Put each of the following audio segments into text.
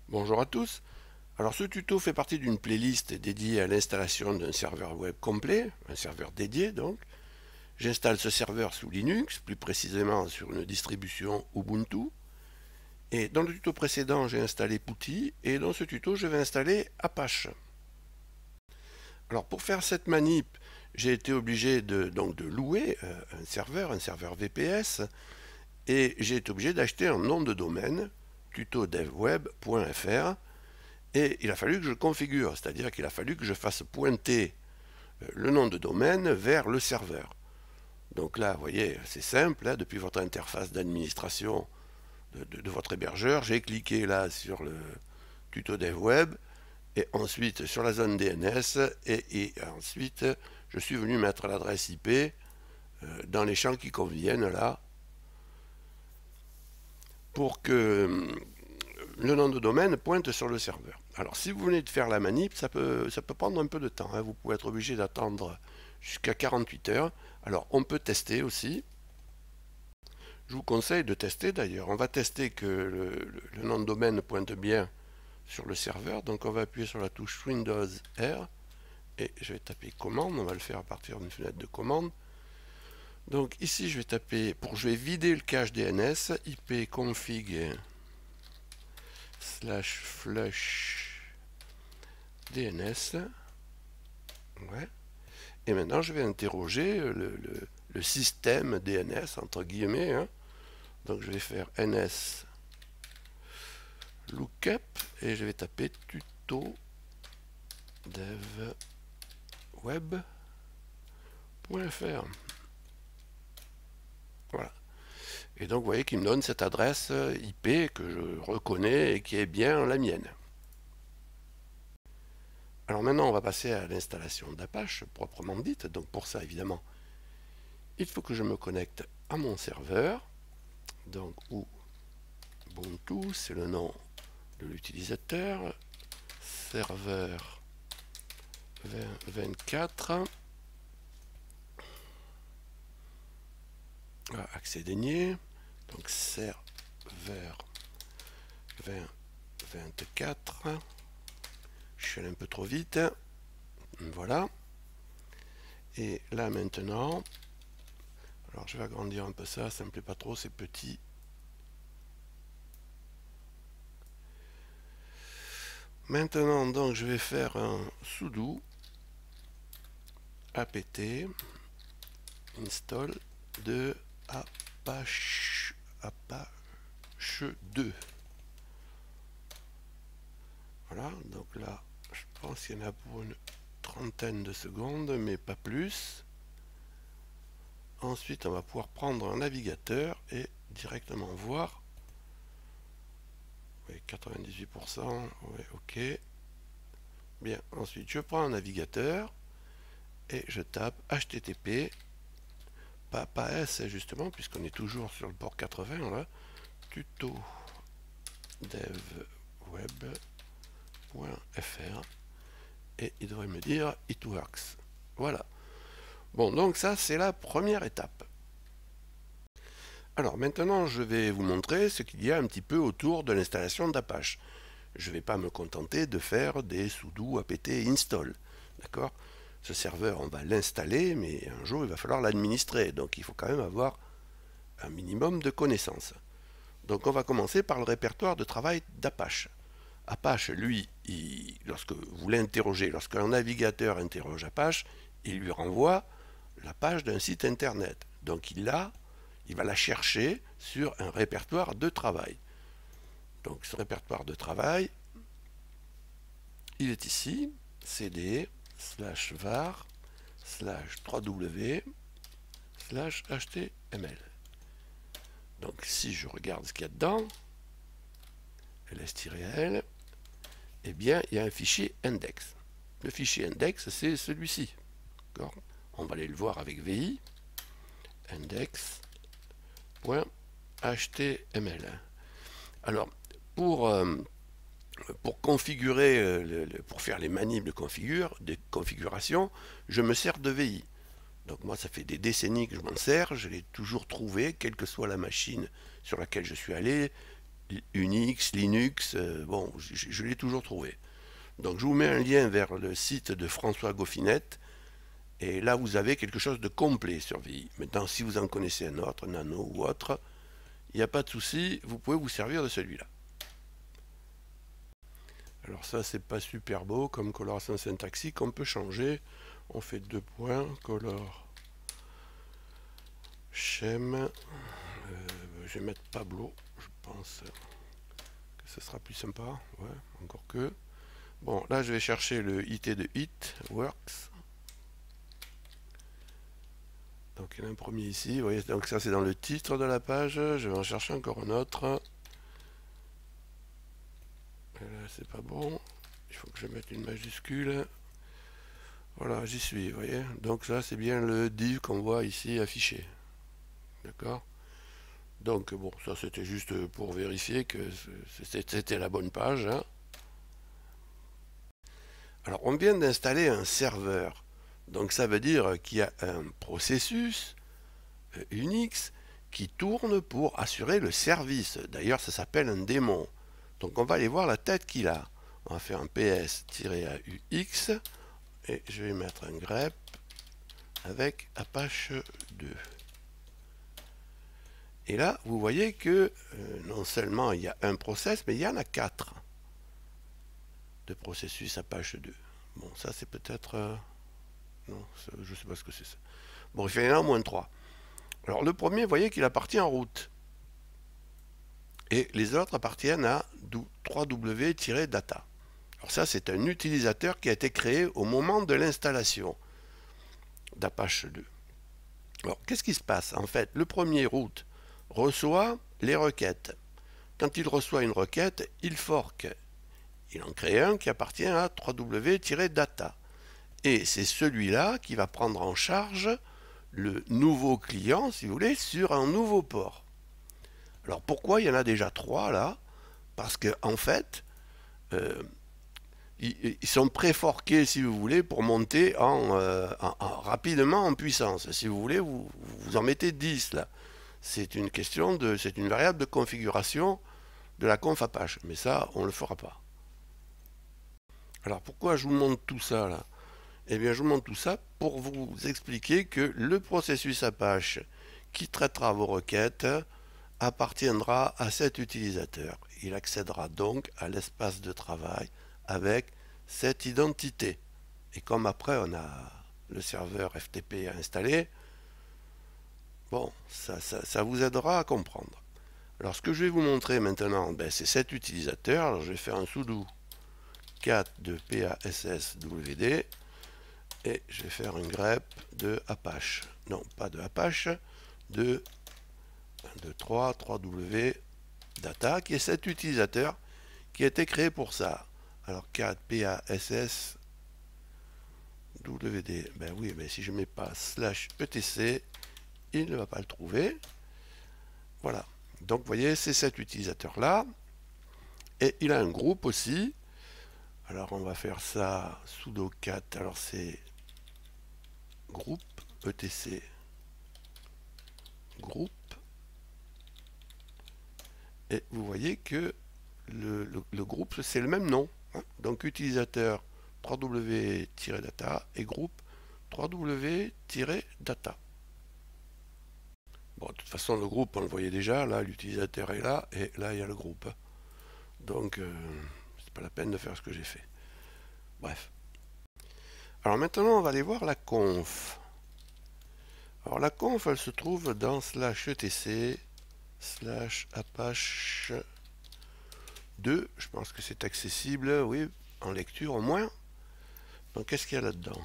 Bonjour à tous. Alors ce tuto fait partie d'une playlist dédiée à l'installation d'un serveur web complet, un serveur dédié donc. J'installe ce serveur sous Linux, plus précisément sur une distribution Ubuntu. Et dans le tuto précédent, j'ai installé Putty et dans ce tuto, je vais installer Apache. Alors pour faire cette manip, j'ai été obligé de louer un serveur VPS, et j'ai été obligé d'acheter un nom de domaine, tutodevweb.fr. Et il a fallu que je configure, c'est-à-dire qu'il a fallu que je fasse pointer le nom de domaine vers le serveur. Donc là, vous voyez, c'est simple, hein, depuis votre interface d'administration de votre hébergeur, j'ai cliqué là sur le tuto dev web, et ensuite sur la zone DNS, et ensuite je suis venu mettre l'adresse IP dans les champs qui conviennent là, pour que le nom de domaine pointe sur le serveur. Alors si vous venez de faire la manip, ça peut prendre un peu de temps, hein. Vous pouvez être obligé d'attendre jusqu'à 48 heures. Alors on peut tester aussi. Je vous conseille de tester d'ailleurs. On va tester que le nom de domaine pointe bien sur le serveur. Donc on va appuyer sur la touche Windows R et je vais taper commande. On va le faire à partir d'une fenêtre de commande. Donc ici je vais taper, je vais vider le cache DNS, ipconfig /flush DNS. Ouais. Et maintenant, je vais interroger le système DNS, entre guillemets. Hein. Donc, je vais faire ns lookup et je vais taper tuto dev web.fr. Voilà. Et donc, vous voyez qu'il me donne cette adresse IP que je reconnais et qui est bien la mienne. Alors maintenant, on va passer à l'installation d'Apache, proprement dite. Donc pour ça, évidemment, il faut que je me connecte à mon serveur. Donc Ubuntu, c'est le nom de l'utilisateur. Serveur 2024. Accès dénié. Donc serveur 2024. Je suis allé un peu trop vite. Voilà. Et là maintenant, alors je vais agrandir un peu ça, ça me plaît pas trop, c'est petit. Maintenant donc je vais faire un sudo apt install de Apache 2. Voilà, donc là je pense qu'il y en a pour une trentaine de secondes, mais pas plus. Ensuite, on va pouvoir prendre un navigateur et directement voir. Oui, 98%, oui, ok. Bien, ensuite, je prends un navigateur et je tape HTTP, pas S justement, puisqu'on est toujours sur le port 80, là, tuto devweb.fr, et il devrait me dire it works. Voilà. Bon, donc ça, c'est la première étape. Alors maintenant, je vais vous montrer ce qu'il y a un petit peu autour de l'installation d'Apache. Je ne vais pas me contenter de faire des sudo apt install. D'accord? Ce serveur, on va l'installer, mais un jour, il va falloir l'administrer. Donc, il faut quand même avoir un minimum de connaissances. Donc, on va commencer par le répertoire de travail d'Apache. Apache, lui, lorsque vous l'interrogez, lorsqu'un navigateur interroge Apache, il lui renvoie la page d'un site internet. Donc, il va la chercher sur un répertoire de travail. Donc, ce répertoire de travail, il est ici, cd /var /3w/html. Donc si je regarde ce qu'il y a dedans, ls-l, eh bien il y a un fichier index. Le fichier index, c'est celui-ci. On va aller le voir avec VI, index.html. Alors pour configurer, pour faire les manips de configuration, je me sers de VI. Donc moi, ça fait des décennies que je m'en sers, je l'ai toujours trouvé, quelle que soit la machine sur laquelle je suis allé, Unix, Linux, bon, je l'ai toujours trouvé. Donc je vous mets un lien vers le site de François Goffinette, et là vous avez quelque chose de complet sur VI. Maintenant, si vous en connaissez un autre, Nano ou autre, il n'y a pas de souci, vous pouvez vous servir de celui-là. Alors ça, c'est pas super beau comme coloration syntaxique, on peut changer. On fait 2 points, color, schème, je vais mettre Pablo, je pense que ce sera plus sympa, ouais, encore que. Bon, là je vais chercher le IT de It, Works. Donc il y en a un premier ici, vous voyez, donc ça c'est dans le titre de la page, je vais en chercher encore un autre. Et là c'est pas bon, il faut que je mette une majuscule. Voilà, j'y suis, vous voyez. Donc ça c'est bien le div qu'on voit ici affiché. D'accord? Donc bon, ça c'était juste pour vérifier que c'était la bonne page, hein. Alors on vient d'installer un serveur. Donc ça veut dire qu'il y a un processus Unix qui tourne pour assurer le service. D'ailleurs ça s'appelle un démon. Donc on va aller voir la tête qu'il a. On va faire un ps-aux et je vais mettre un grep avec Apache 2. Et là, vous voyez que non seulement il y a un process, mais il y en a 4 de processus Apache 2. Bon, ça c'est peut-être... non, je ne sais pas ce que c'est ça. Bon, il y en a au moins 3. Alors le premier, vous voyez qu'il appartient en route. Et les autres appartiennent à 3w-data. Alors ça, c'est un utilisateur qui a été créé au moment de l'installation d'Apache 2. Alors, qu'est-ce qui se passe? En fait, le premier route reçoit les requêtes. Quand il reçoit une requête, il fork. Il en crée un qui appartient à 3w-data. Et c'est celui-là qui va prendre en charge le nouveau client, si vous voulez, sur un nouveau port. Alors pourquoi il y en a déjà 3 là? Parce que en fait, ils sont pré-forkés, si vous voulez, pour monter rapidement en puissance. Si vous voulez, vous en mettez 10 là. C'est une variable de configuration de la conf Apache. Mais ça, on ne le fera pas. Alors pourquoi je vous montre tout ça là? Eh bien, je vous montre tout ça pour vous expliquer que le processus Apache qui traitera vos requêtes appartiendra à cet utilisateur. Il accédera donc à l'espace de travail avec cette identité. Et comme après on a le serveur FTP à installer, bon, ça vous aidera à comprendre. Alors ce que je vais vous montrer maintenant, c'est cet utilisateur. Alors je vais faire un sudo cat de PASSWD et je vais faire un grep de Apache. Non, pas de Apache, de 3w data, qui est cet utilisateur qui a été créé pour ça. Alors cat PASSWD, ben oui, mais si je ne mets pas /etc, il ne va pas le trouver. Voilà. Donc vous voyez, c'est cet utilisateur là, et il a un groupe aussi. Alors on va faire ça sudo cat, alors c'est groupe etc groupe, et vous voyez que le groupe c'est le même nom, hein. Donc utilisateur 3w-data et groupe 3w-data. Bon, de toute façon le groupe on le voyait déjà, là l'utilisateur est là et là il y a le groupe, donc c'est pas la peine de faire ce que j'ai fait. Bref, alors maintenant on va aller voir la conf. Alors la conf elle se trouve dans /etc /apache 2, je pense que c'est accessible, oui, en lecture au moins. Donc qu'est-ce qu'il y a là-dedans?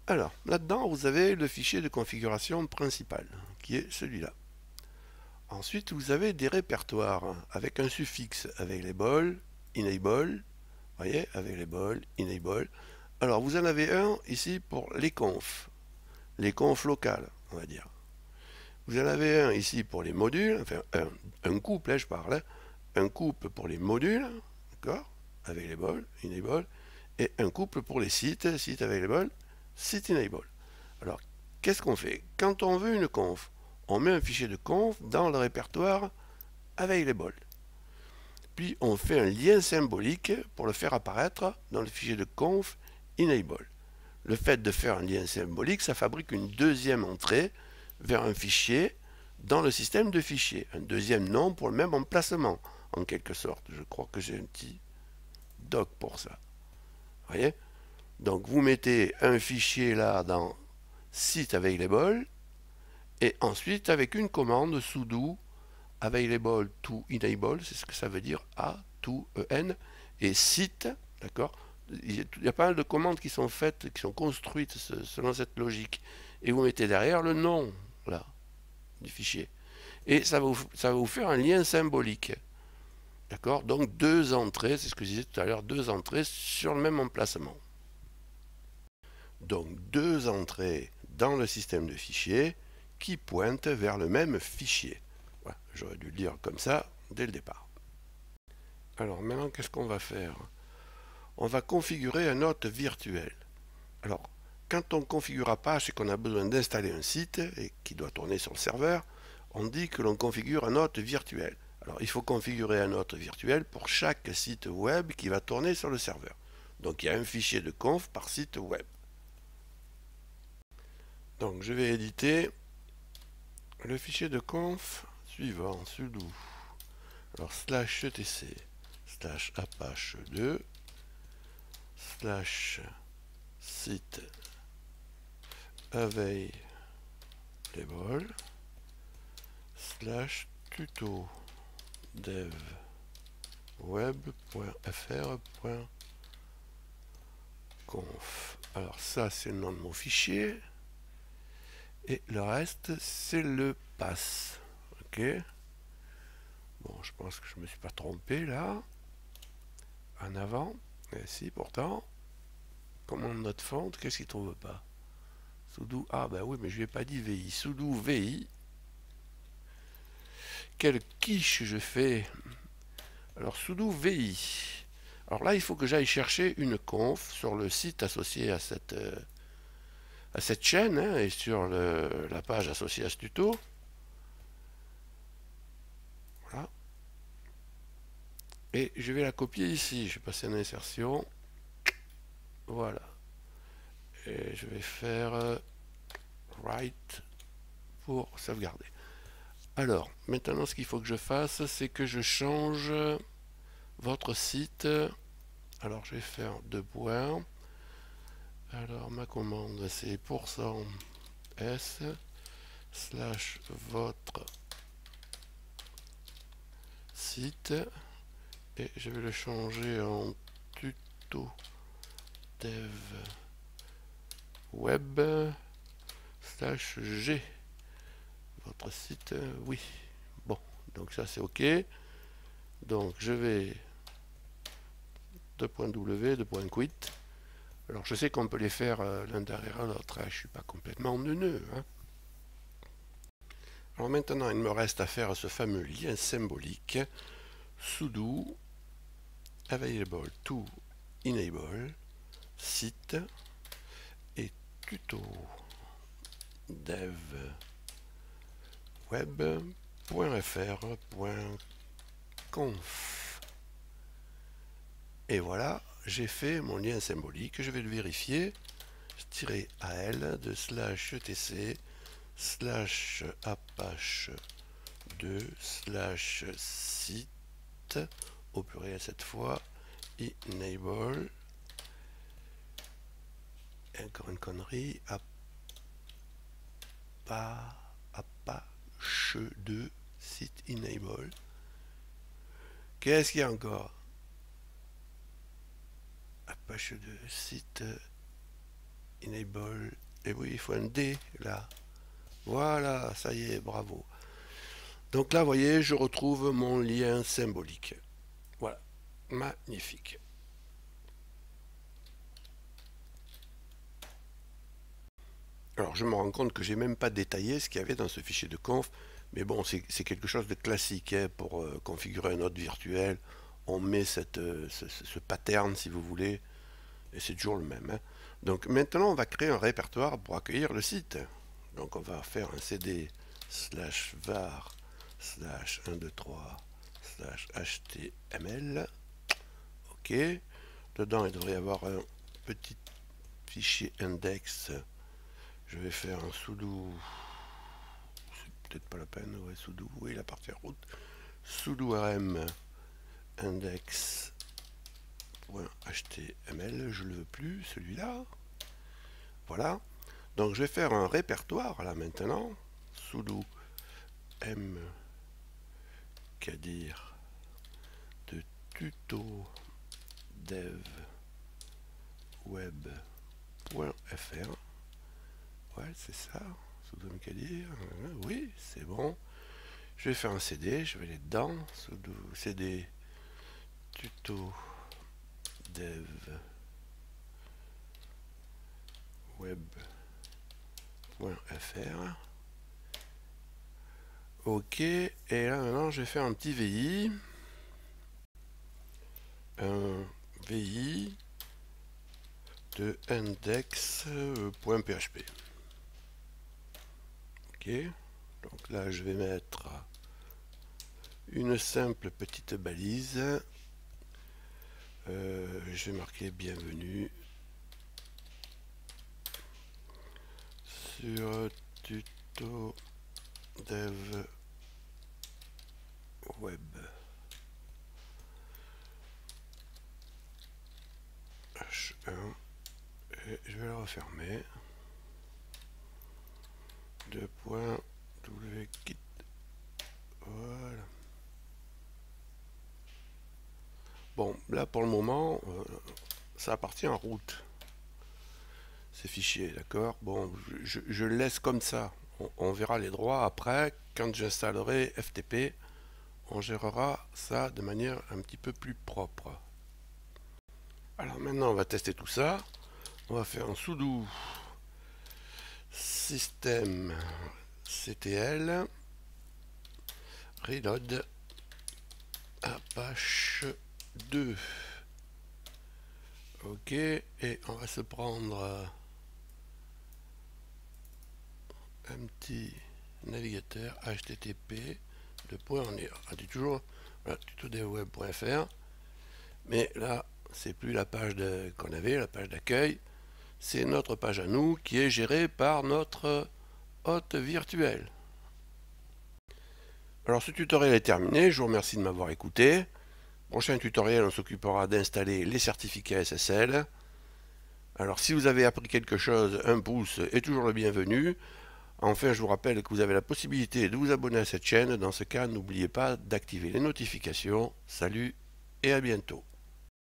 Alors, là-dedans, vous avez le fichier de configuration principal, qui est celui-là. Ensuite, vous avez des répertoires avec un suffixe available, enable, voyez, available, enable. Alors, vous en avez un ici pour les confs locales, on va dire. Vous en avez un ici pour les modules, enfin un couple, hein, je parle, hein, un couple pour les modules, d'accord, available, enable, et un couple pour les sites, site available, site enable. Alors, qu'est-ce qu'on fait? Quand on veut une conf, on met un fichier de conf dans le répertoire available. Puis on fait un lien symbolique pour le faire apparaître dans le fichier de conf enable. Le fait de faire un lien symbolique, ça fabrique une deuxième entrée vers un fichier dans le système de fichiers. Un deuxième nom pour le même emplacement, en quelque sorte. Je crois que j'ai un petit doc pour ça. Vous voyez? Donc vous mettez un fichier là dans site available et ensuite avec une commande sudo available to enable, c'est ce que ça veut dire, A, to, E-N, et site, d'accord? Il y a pas mal de commandes qui sont faites, qui sont construites selon cette logique. Et vous mettez derrière le nom, là, du fichier. Et ça va vous faire un lien symbolique. D'accord? Donc deux entrées, c'est ce que je disais tout à l'heure, deux entrées sur le même emplacement. Donc deux entrées dans le système de fichiers qui pointent vers le même fichier. Voilà, j'aurais dû le dire comme ça dès le départ. Alors maintenant, qu'est-ce qu'on va faire? On va configurer un hôte virtuel. Alors, quand on configure Apache et qu'on a besoin d'installer un site et qui doit tourner sur le serveur, on dit que l'on configure un hôte virtuel. Alors, il faut configurer un hôte virtuel pour chaque site web qui va tourner sur le serveur. Donc, il y a un fichier de conf par site web. Donc, je vais éditer le fichier de conf suivant, sudo, alors /etc, /apache2, /site available, /tuto dev web.fr.conf. Alors ça c'est le nom de mon fichier et le reste c'est le pass. Ok, bon, je pense que je me suis pas trompé là en avant. Et si pourtant, commande notre fonte, qu'est-ce qu'il trouve pas? Sudo, ah ben oui, mais je lui ai pas dit VI. Sudo VI. Quelle quiche je fais? Alors sudo VI. Alors là, il faut que j'aille chercher une conf sur le site associé à cette chaîne hein, et sur la page associée à ce tuto. Voilà. Et je vais la copier ici. Je vais passer en insertion. Voilà. Et je vais faire write pour sauvegarder. Alors, maintenant, ce qu'il faut que je fasse, c'est que je change votre site. Alors, je vais faire deux points. Alors, ma commande, c'est %s / votre site. Et je vais le changer en tuto dev web /g. Votre site, oui. Bon, donc ça c'est OK. Donc je vais .w, .quit. Alors je sais qu'on peut les faire l'un derrière l'autre. Hein. Je ne suis pas complètement neuneux. Hein. Alors maintenant, il me reste à faire ce fameux lien symbolique sudo available to enable site et tuto dev web.fr.conf. Et voilà, j'ai fait mon lien symbolique. Je vais le vérifier. -al de /etc /apache2 /site au pluriel cette fois enable. Encore une connerie. Apache2 site enable. Qu'est-ce qu'il y a encore? Apache2 site enable. Et oui, il faut un D là. Voilà, ça y est, bravo. Donc là, vous voyez, je retrouve mon lien symbolique. Voilà, magnifique. Alors, je me rends compte que j'ai même pas détaillé ce qu'il y avait dans ce fichier de conf, mais bon, c'est quelque chose de classique hein, pour configurer un hôte virtuel. On met ce pattern, si vous voulez, et c'est toujours le même. Hein. Donc maintenant, on va créer un répertoire pour accueillir le site. Donc on va faire un cd slash var slash 123 slash html. Ok. Dedans, il devrait y avoir un petit fichier index. Je vais faire un sudo. C'est peut-être pas la peine. Ouais, sudo. Oui, la partie route. Sudo rm index.html. Je le veux plus, celui-là. Voilà. Donc, je vais faire un répertoire là maintenant. Sudo mkdir de tuto dev web.fr. Ouais, c'est ça. Sudo mkdir. Oui, c'est bon. Je vais faire un CD. Je vais aller dedans. Sudo cd tuto dev web.fr. Ok. Et là maintenant, je vais faire un petit VI. Un VI de index.php. Ok, donc là je vais mettre une simple petite balise. Je vais marquer bienvenue sur tuto dev web. H1 et je vais le refermer. .wkit. Voilà. Bon, là pour le moment, ça appartient en route. Ces fichiers, d'accord. Bon, je le laisse comme ça. On verra les droits après. Quand j'installerai FTP, on gérera ça de manière un petit peu plus propre. Alors maintenant, on va tester tout ça. On va faire un sudo système ctl reload apache 2. Ok, et on va se prendre un petit navigateur http on dit toujours voilà, tutodevweb.fr, mais là c'est plus la page qu'on avait, la page d'accueil, c'est notre page à nous qui est gérée par notre hôte virtuel. Alors ce tutoriel est terminé, je vous remercie de m'avoir écouté. Prochain tutoriel, on s'occupera d'installer les certificats SSL. Alors si vous avez appris quelque chose, un pouce est toujours le bienvenu. Enfin, je vous rappelle que vous avez la possibilité de vous abonner à cette chaîne. Dans ce cas, n'oubliez pas d'activer les notifications. Salut et à bientôt.